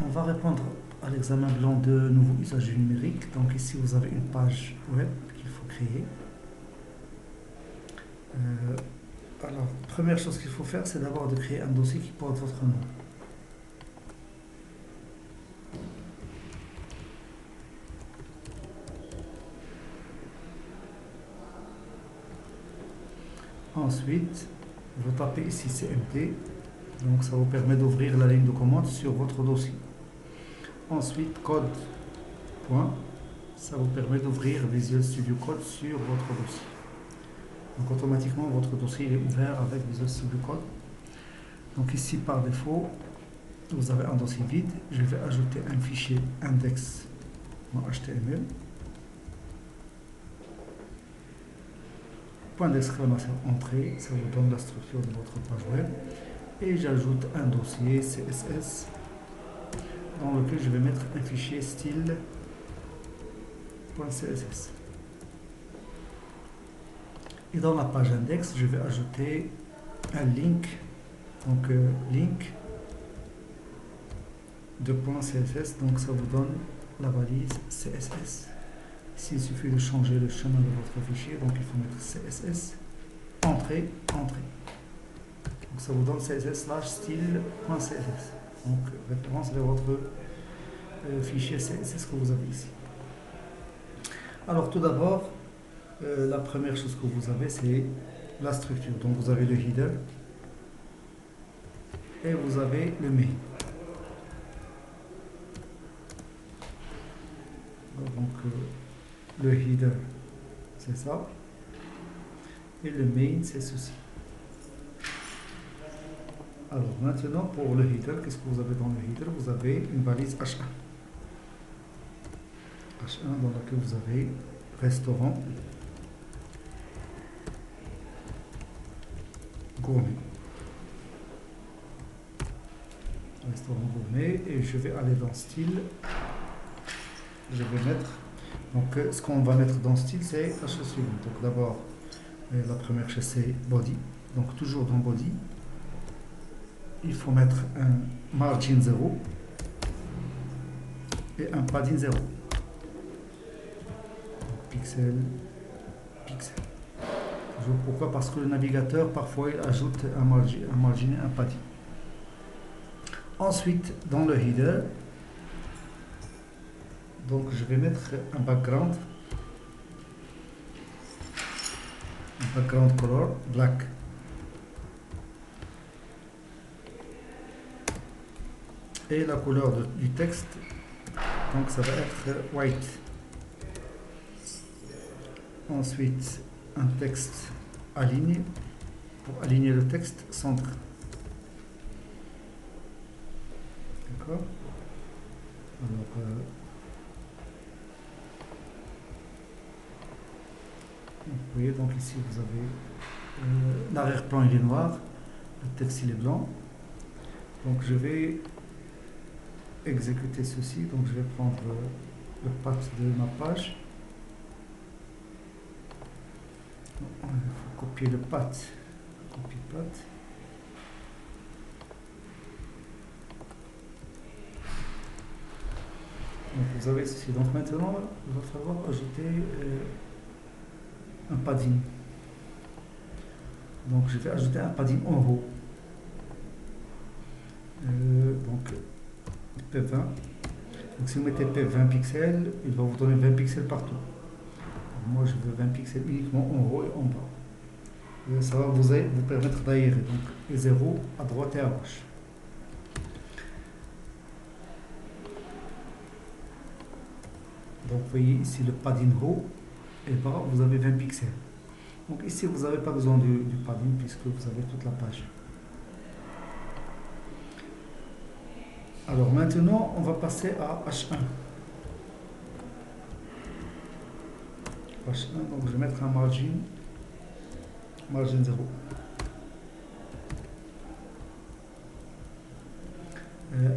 On va répondre à l'examen blanc de nouveaux usages du numérique. Donc ici vous avez une page web qu'il faut créer. Alors, première chose qu'il faut faire, c'est d'abord de créer un dossier qui porte votre nom. Ensuite, vous tapez ici CMD. Donc ça vous permet d'ouvrir la ligne de commande sur votre dossier. Ensuite, code. Point. Ça vous permet d'ouvrir Visual Studio Code sur votre dossier. Donc automatiquement, votre dossier est ouvert avec Visual Studio Code. Donc ici, par défaut, vous avez un dossier vide. Je vais ajouter un fichier index.html. Point d'exclamation entrée, ça vous donne la structure de votre page web. Et j'ajoute un dossier CSS dans lequel je vais mettre un fichier style.css. Et dans la page index, je vais ajouter un link, donc link de .css, donc ça vous donne la valise CSS. Ici, il suffit de changer le chemin de votre fichier, donc il faut mettre CSS, entrée, entrée. Donc ça vous donne css/style.css. Donc référence vers votre fichier CSS que vous avez ici. Alors tout d'abord, la première chose que vous avez, c'est la structure. Donc vous avez le header et vous avez le main. Donc le header, c'est ça. Et le main, c'est ceci. Alors maintenant, pour le header, qu'est-ce que vous avez dans le header? Vous avez une valise H1. H1 dans laquelle vous avez restaurant gourmet. Restaurant gourmet. Et je vais aller dans style. Je vais mettre. Donc ce qu'on va mettre dans style, c'est la chose suivante. Donc d'abord, la première chose, c'est body. Donc toujours dans body, il faut mettre un margin 0 et un padding 0. Pixel, pixel. Toujours pourquoi? Parce que le navigateur, parfois, il ajoute un margin et un padding. Ensuite, dans le header, donc je vais mettre un background color black. Et la couleur du texte, donc ça va être white. Ensuite, un texte aligné, pour aligner le texte centre. D'accord? Alors, vous voyez, donc ici vous avez l'arrière-plan il est noir, le texte il est blanc. Donc je vais exécuter ceci, donc je vais prendre le path de ma page. Il faut copier le path, copie path. Donc vous avez ceci. Donc maintenant il va falloir ajouter un padding. Donc je vais ajouter un padding en haut. Donc P20. Donc si vous mettez P20 pixels, il va vous donner 20 pixels partout. Alors moi je veux 20 pixels uniquement en haut et en bas. Ça va vous permettre d'aérer. Donc les zéros à droite et à gauche. Donc vous voyez ici le padding haut et bas, vous avez 20 pixels. Donc ici vous n'avez pas besoin du padding puisque vous avez toute la page. Alors maintenant on va passer à H1. H1, donc je vais mettre un margin 0.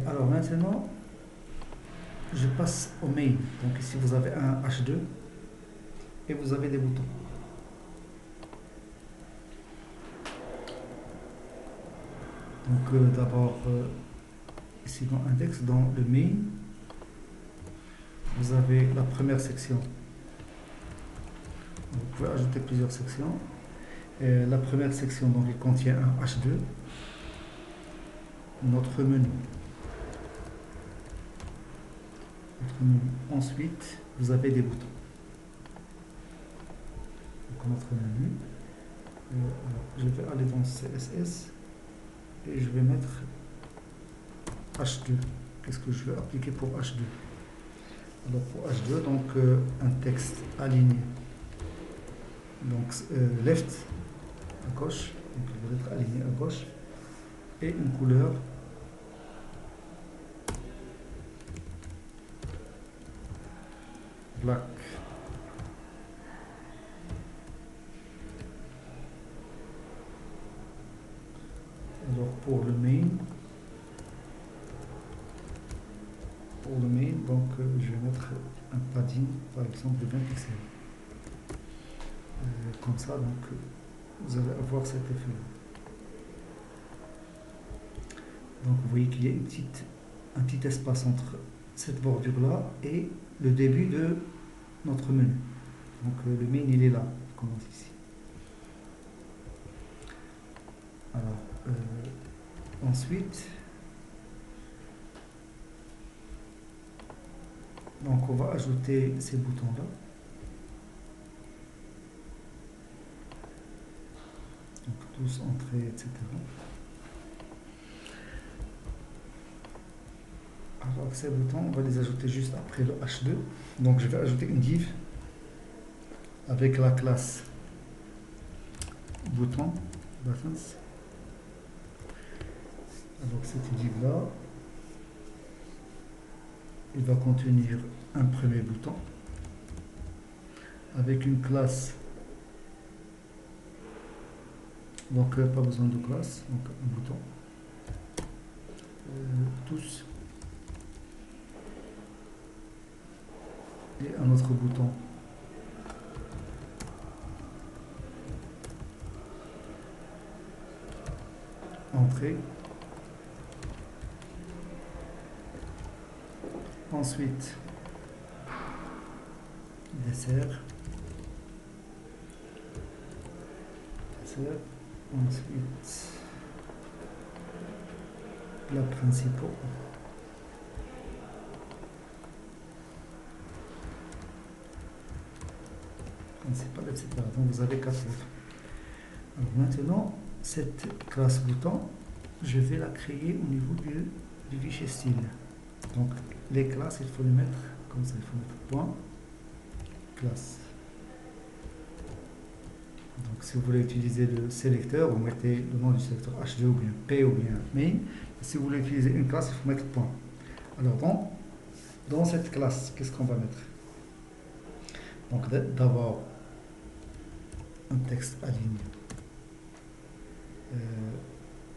Alors maintenant je passe au main. Donc ici vous avez un H2 et vous avez des boutons. Donc d'abord ici dans index, dans le main, vous avez la première section. Vous pouvez ajouter plusieurs sections. Et la première section, donc, il contient un H2, notre menu. Ensuite, vous avez des boutons. Donc, notre menu. Je vais aller dans CSS et je vais mettre H2. Qu'est-ce que je vais appliquer pour H2? Alors pour H2, donc un texte aligné. Donc left à gauche, donc il va être aligné à gauche, et une couleur black. Alors pour le main, donc je vais mettre un padding par exemple de 20 pixels. Comme ça, donc vous allez avoir cet effet. Donc vous voyez qu'il y a un petit espace entre cette bordure là et le début de notre menu. Donc le main il est là, il commence ici. Alors ensuite, donc on va ajouter ces boutons là. Donc tous entrées, etc. Alors ces boutons, on va les ajouter juste après le H2. Donc je vais ajouter une div avec la classe bouton, buttons. Alors cette div là, il va contenir un premier bouton avec une classe. Donc pas besoin de classe, donc un bouton. Tous. Et un autre bouton. Entrée. Ensuite, dessert. Ensuite, plat principaux. Principal, etc. Donc vous avez 4 boutons. Alors maintenant, cette classe bouton, je vais la créer au niveau du fichier style. Donc les classes, il faut les mettre comme ça, il faut mettre point, classe. Donc si vous voulez utiliser le sélecteur, vous mettez le nom du sélecteur H2 ou bien P ou bien main. Si vous voulez utiliser une classe, il faut mettre point. Alors dans cette classe, qu'est-ce qu'on va mettre? Donc d'abord un texte aligné.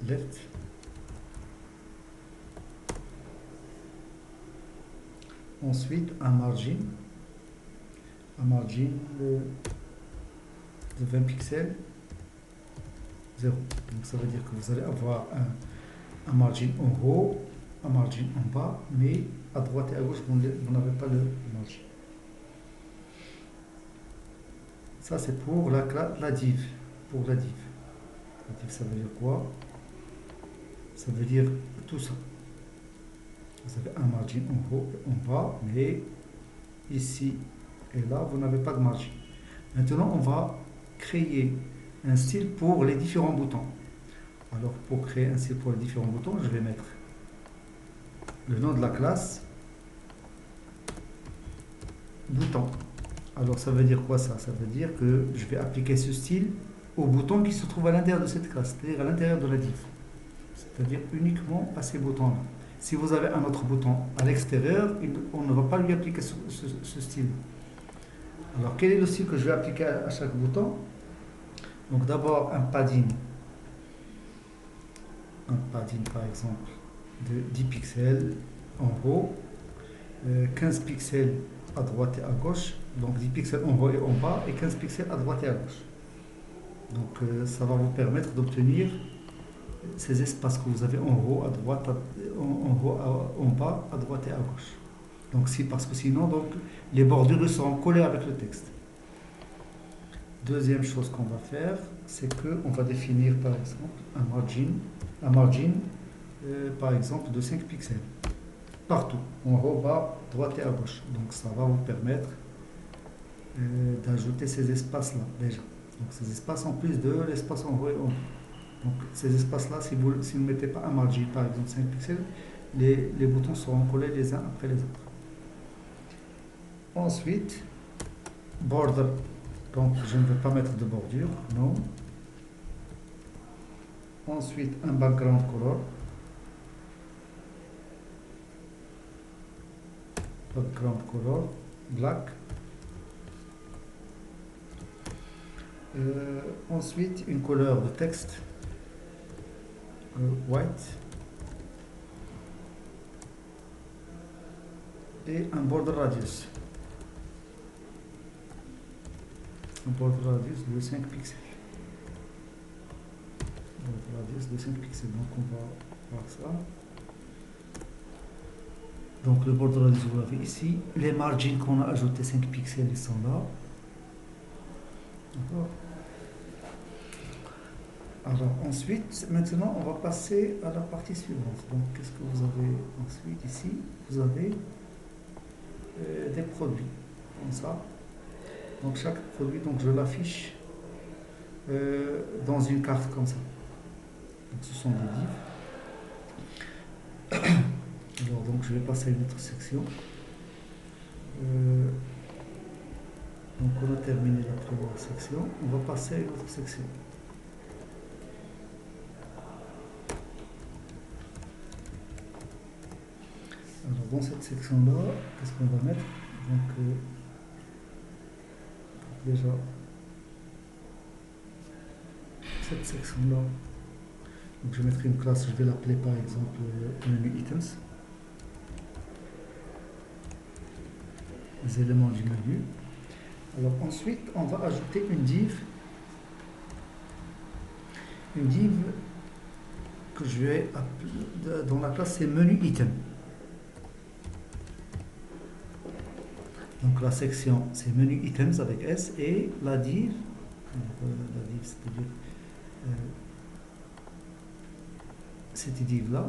Left. Ensuite un margin de 20 pixels 0. Donc ça veut dire que vous allez avoir un margin en haut, un margin en bas, mais à droite et à gauche vous n'avez pas le margin. Ça c'est pour la div. Pour la div. La div ça veut dire quoi? Ça veut dire tout ça. Vous avez un margin en haut et en bas, mais ici et là, vous n'avez pas de margin. Maintenant, on va créer un style pour les différents boutons. Alors, pour créer un style pour les différents boutons, je vais mettre le nom de la classe, bouton. Alors, ça veut dire quoi ça? Ça veut dire que je vais appliquer ce style aux boutons qui se trouvent à l'intérieur de cette classe, c'est-à-dire à l'intérieur de la div. C'est-à-dire uniquement à ces boutons-là. Si vous avez un autre bouton à l'extérieur, on ne va pas lui appliquer ce style. Alors, quel est le style que je vais appliquer à chaque bouton? Donc, d'abord, un padding. Un padding, par exemple, de 10 pixels en haut, 15 pixels à droite et à gauche. Donc, 10 pixels en haut et en bas, et 15 pixels à droite et à gauche. Donc, ça va vous permettre d'obtenir ces espaces que vous avez en haut, à droite, en haut, en bas, à droite et à gauche. Donc parce que sinon, donc, les bordures seront collées avec le texte. Deuxième chose qu'on va faire, c'est qu'on va définir par exemple un margin par exemple de 5 pixels. Partout, en haut, bas, droite et à gauche. Donc ça va vous permettre d'ajouter ces espaces-là déjà. Donc ces espaces en plus de l'espace en haut et en bas. Donc ces espaces-là, si vous ne mettez pas un margin, par exemple 5 pixels, les boutons seront collés les uns après les autres. Ensuite, border. Donc je ne vais pas mettre de bordure, non. Ensuite, un background color. Background color, black. Ensuite, une couleur de texte, white. Et un border radius. Un border radius de 5 pixels. Border radius de 5 pixels. Donc on va voir ça. Donc le border radius, vous l'avez ici. Les margins qu'on a ajoutés 5 pixels, ils sont là. D'accord. Alors ensuite, maintenant on va passer à la partie suivante. Donc qu'est-ce que vous avez ensuite ici? Vous avez des produits comme ça. Donc chaque produit, donc je l'affiche dans une carte comme ça. Donc ce sont des divs. Alors donc je vais passer à une autre section. Donc on a terminé la première section. On va passer à une autre section. Alors dans cette section-là, qu'est-ce qu'on va mettre? Donc déjà cette section-là, donc je mettrai une classe, je vais l'appeler par exemple menu items, les éléments du menu. Alors ensuite on va ajouter une div que je vais appeler, dans la classe c'est menu item. Donc la section c'est menu items avec S et la div c'est-à-dire cette div là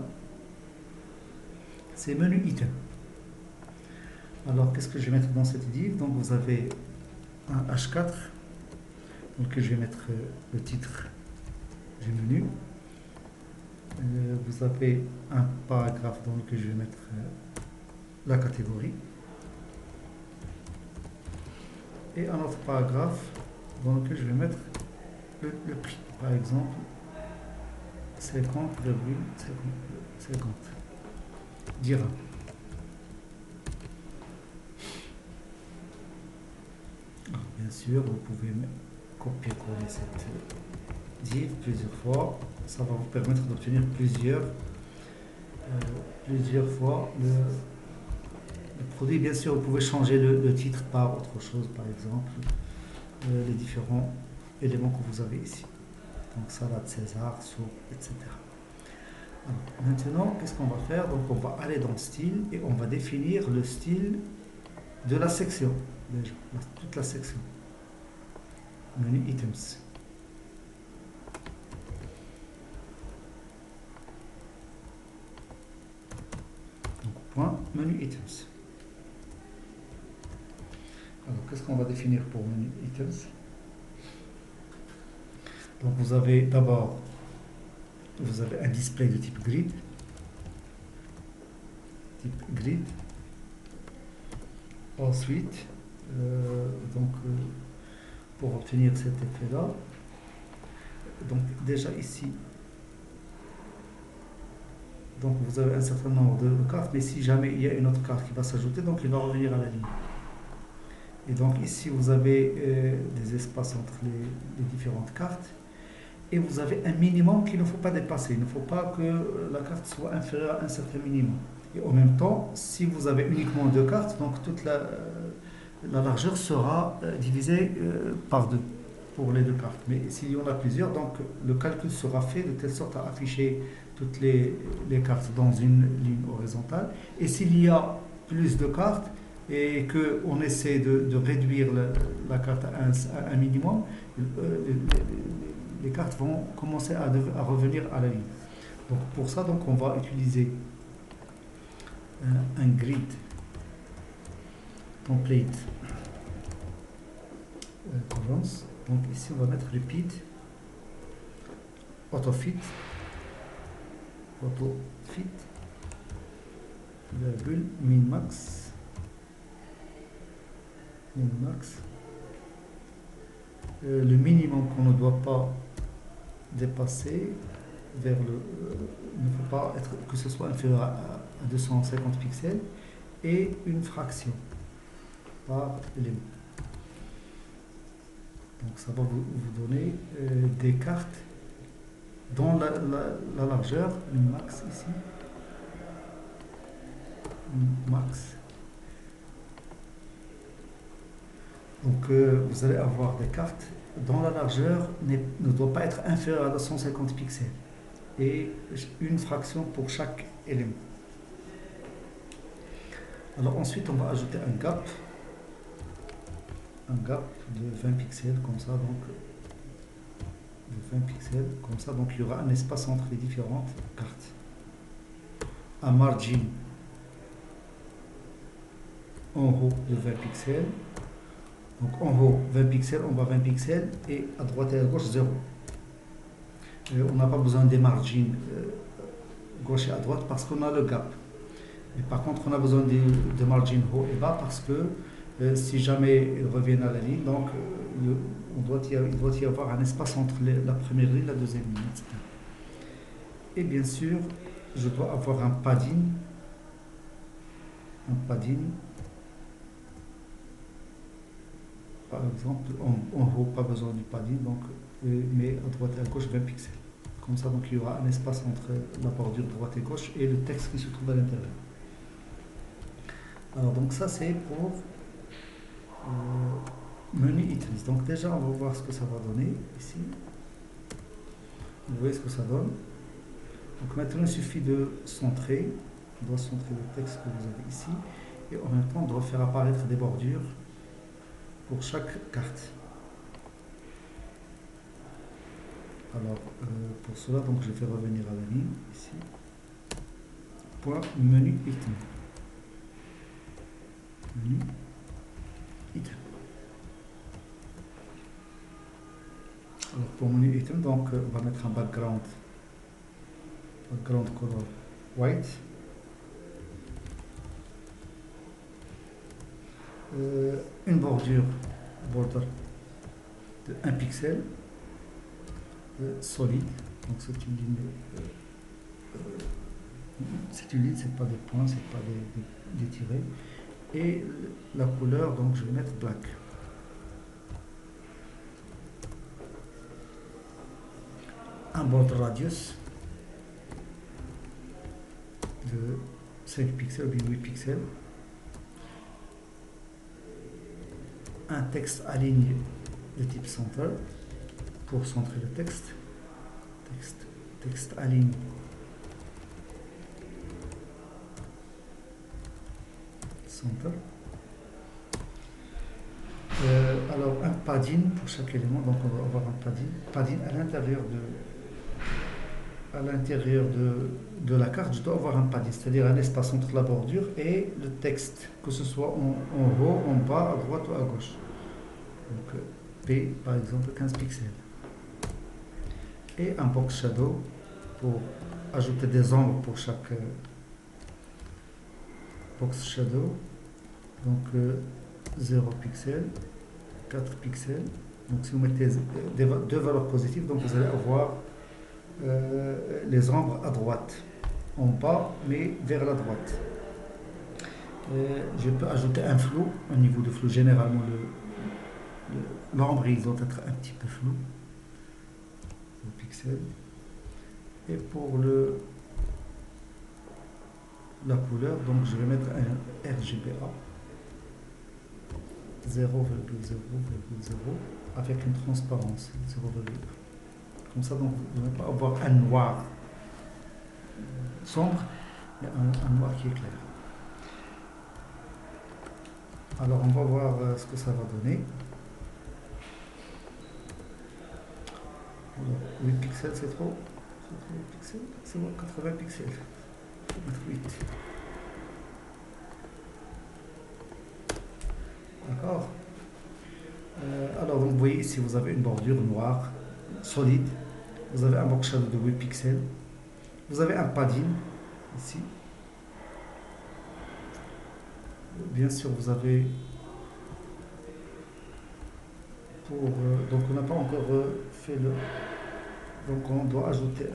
c'est menu item. Alors qu'est-ce que je vais mettre dans cette div? Donc vous avez un H4 dans lequel je vais mettre le titre du menu. Vous avez un paragraphe dans lequel je vais mettre la catégorie. Et un autre paragraphe dans lequel je vais mettre le prix. Par exemple, 50,50 dirhams. Alors, bien sûr, vous pouvez copier-coller cette div plusieurs fois. Ça va vous permettre d'obtenir plusieurs fois le produit. Bien sûr, vous pouvez changer le titre par autre chose, par exemple, les différents éléments que vous avez ici. Donc, salade César, soupe, etc. Alors, maintenant, qu'est-ce qu'on va faire? Donc, on va aller dans style et on va définir le style de la section. Déjà, toute la section. Menu items. Donc, point menu items. Alors, qu'est-ce qu'on va définir pour menu items? Donc, vous avez d'abord, vous avez un display de type grid. Ensuite, pour obtenir cet effet-là, donc déjà ici, donc vous avez un certain nombre de cartes, mais si jamais il y a une autre carte qui va s'ajouter, donc il va revenir à la ligne. Et donc ici vous avez des espaces entre les différentes cartes et vous avez un minimum qu'il ne faut pas dépasser. Il ne faut pas que la carte soit inférieure à un certain minimum. Et en même temps, si vous avez uniquement deux cartes, donc toute la largeur sera divisée par deux. pour les deux cartes. Mais s'il y en a plusieurs, donc le calcul sera fait de telle sorte à afficher toutes les cartes dans une ligne horizontale. Et s'il y a plus de cartes et qu'on essaie de réduire la carte à un minimum, les cartes vont commencer à revenir à la ligne. Donc pour ça, donc, on va utiliser un grid template columns. Donc ici on va mettre repeat autofit virgule min max le minimum qu'on ne doit pas dépasser vers ne faut pas être que ce soit inférieur à 250 pixels et une fraction par élément. Donc ça va vous donner des cartes dont la largeur, une max ici, une max. Donc vous allez avoir des cartes dont la largeur ne doit pas être inférieure à 250 pixels et une fraction pour chaque élément. Alors ensuite on va ajouter un gap de 20 pixels comme ça, donc de 20 pixels comme ça, donc il y aura un espace entre les différentes cartes. Un margin en haut de 20 pixels. Donc en haut 20 pixels, en bas 20 pixels et à droite et à gauche 0. On n'a pas besoin des margins gauche et à droite parce qu'on a le gap. Et par contre on a besoin de margins haut et bas parce que si jamais ils reviennent à la ligne, donc il doit y avoir un espace entre la première ligne et la deuxième ligne, etc. Et bien sûr, je dois avoir un padding. Par exemple, en haut, pas besoin du padding, donc, mais à droite et à gauche, 20 pixels. Comme ça, donc il y aura un espace entre la bordure droite et gauche et le texte qui se trouve à l'intérieur. Alors, donc ça, c'est pour menu items. Donc déjà, on va voir ce que ça va donner ici. Vous voyez ce que ça donne. Donc maintenant, il suffit de centrer. On doit centrer le texte que vous avez ici. Et en même temps, on doit faire apparaître des bordures pour chaque carte. Alors, pour cela, donc, je vais revenir à la ligne, ici. Point menu item. Menu item. Alors, pour menu item, donc, on va mettre un background color white. Une border de 1 pixel solide, donc c'est une ligne, c'est pas des points, c'est pas des tirets, et la couleur, donc je vais mettre black. Un border radius de 5 pixels ou bien 8 pixels. Un texte aligné de type center pour centrer le texte. Texte aligné. Center. Alors un padding pour chaque élément, donc on va avoir un padding à l'intérieur de la carte. Je dois avoir un padding, c'est-à-dire un espace entre la bordure et le texte, que ce soit en haut, en bas, à droite ou à gauche. Donc P par exemple 15 pixels. Et un box shadow pour ajouter des ombres pour chaque box shadow. Donc 0 pixels, 4 pixels. Donc si vous mettez deux valeurs positives, donc vous allez avoir les ombres à droite, en bas, mais vers la droite. Je peux ajouter un flou au niveau de flou. Généralement, l'ombre, il doit être un petit peu flou. Pixels. Et pour la couleur, donc je vais mettre un RGBA. 0,0,0 avec une transparence 0,1. Comme ça, donc, vous n'allez pas avoir un noir sombre, mais un noir qui est clair. Alors, on va voir ce que ça va donner. Alors, 8 pixels, c'est trop. C'est trop 8 pixels. C'est bon, 80 pixels. Je vais mettre 8. D'accord. Alors, donc, vous voyez ici, vous avez une bordure noire, solide. Vous avez un box shadow de 8 pixels. Vous avez un padding ici. Bien sûr, vous avez donc on n'a pas encore fait le. Donc on doit ajouter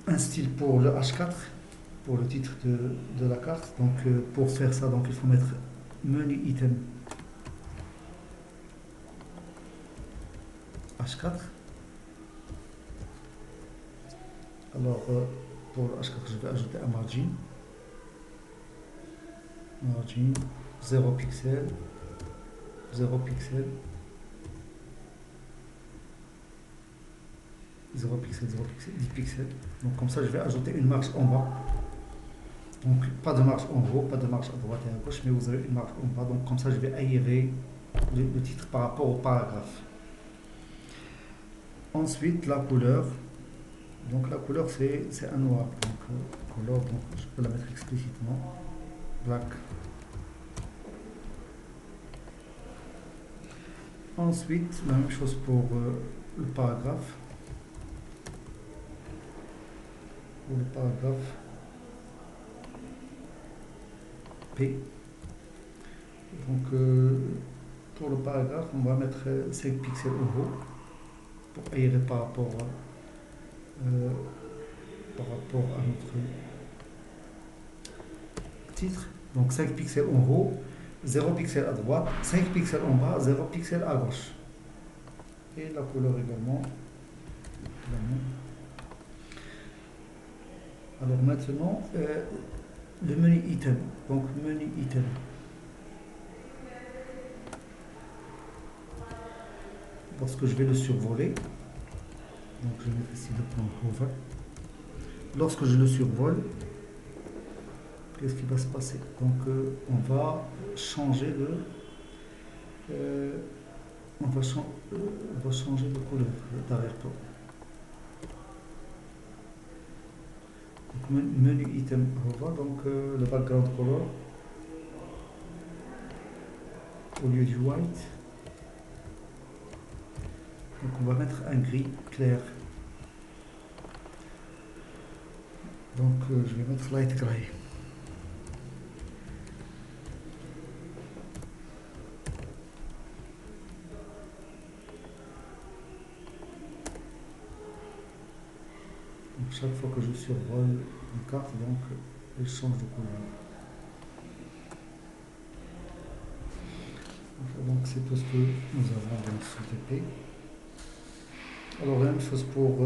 un style pour le H4, pour le titre de la carte. Donc pour faire ça, donc il faut mettre menu item H4. Alors pour le H4, je vais ajouter un margin. Margin 0 pixel, 0 pixel, 0 pixel, 0 pixel, 10 pixels. Donc comme ça, je vais ajouter une marge en bas. Donc pas de marge en haut, pas de marge à droite et à gauche, mais vous avez une marge en bas. Donc comme ça, je vais aérer le titre par rapport au paragraphe. Ensuite, la couleur. Donc la couleur, c'est un noir. Donc couleur, donc je peux la mettre explicitement. Black. Ensuite, la même chose pour le paragraphe. Pour le paragraphe P. Donc pour le paragraphe, on va mettre 5 pixels en haut pour aérer par rapport à notre titre. Donc 5 pixels en haut, 0 pixel à droite, 5 pixels en bas, 0 pixel à gauche. Et la couleur également. Alors maintenant, le menu item. Donc menu item. Lorsque je vais le survoler, donc je vais mettre ici le point hover. Lorsque je le survole, qu'est-ce qui va se passer? Donc on va changer on va changer de couleur d'arrière-plan. Menu item hover, donc le background color au lieu du white. Donc on va mettre un gris clair. Donc je vais mettre light gray. Donc chaque fois que je survole une carte, donc elle change de couleur. Donc c'est tout ce que nous avons dans ce TP. Alors la même chose pour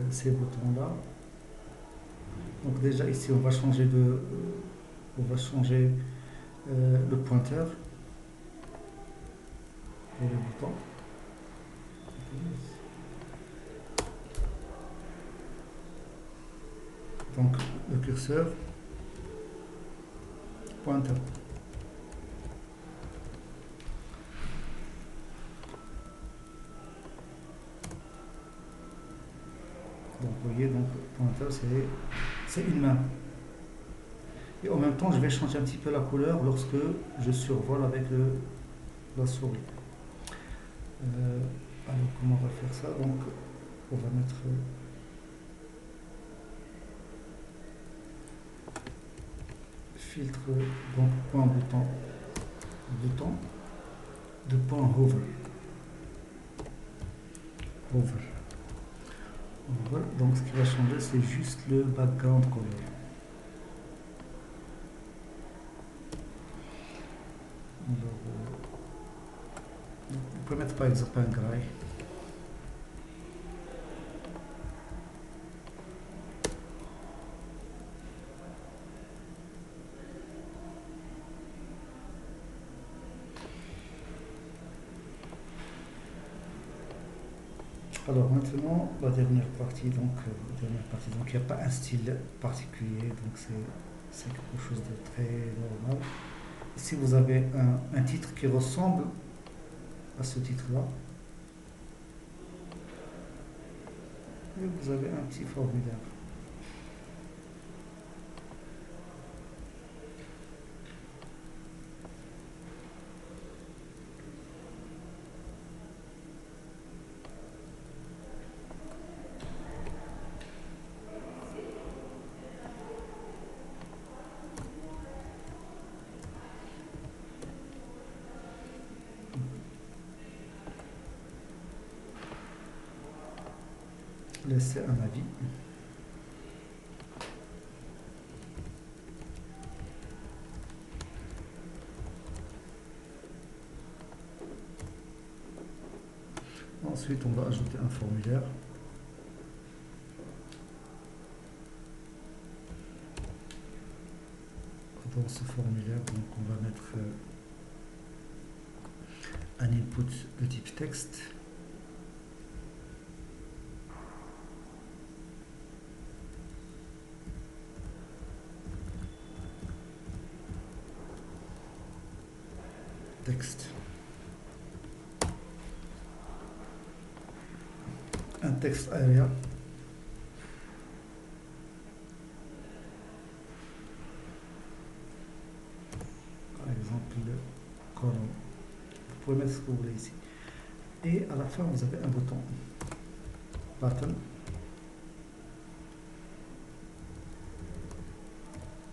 ces boutons là. Donc déjà ici on va changer le pointeur pour le bouton. Donc le curseur pointeur. Donc vous voyez, donc le pointeur c'est une main. Et en même temps je vais changer un petit peu la couleur lorsque je survole avec la souris. Alors comment on va faire ça? Donc on va mettre filtre, donc point bouton de point hover. Donc ce qui va changer c'est juste le background color. Alors, vous pouvez mettre par exemple un gray. Alors maintenant, la dernière partie, donc il n'y a pas un style particulier, donc c'est quelque chose de très normal. Si vous avez un titre qui ressemble à ce titre-là, et vous avez un petit formulaire. Laissez un avis. Ensuite, on va ajouter un formulaire. Dans ce formulaire, donc, on va mettre un input de type texte. Texte. Un texte area. Par exemple, le colonne. Vous pouvez mettre ce que vous voulez ici. Et à la fin, vous avez un bouton. Button.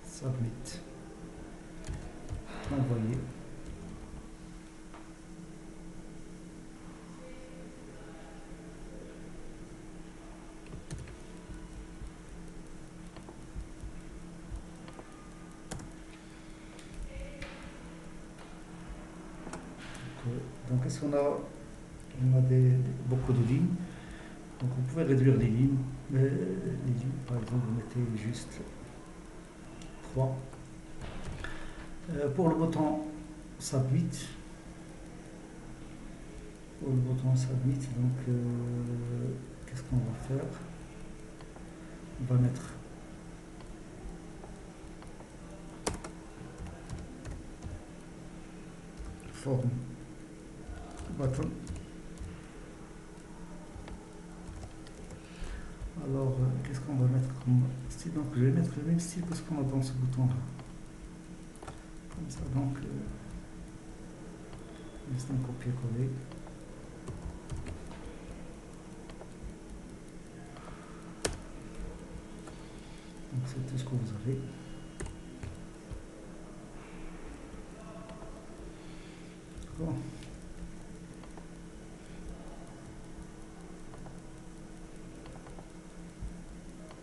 Submit. Envoyer. Donc, est-ce qu'on a, beaucoup de lignes? Donc, vous pouvez réduire les lignes. Par exemple, vous mettez juste 3. Pour le bouton Submit, donc qu'est-ce qu'on va faire? On va mettre forme button. Alors, qu'est-ce qu'on va mettre comme style? Donc, je vais mettre le même style que ce qu'on a dans ce bouton-là. Comme ça, donc, juste un copier-coller. Donc, c'est tout ce que vous avez. Bon.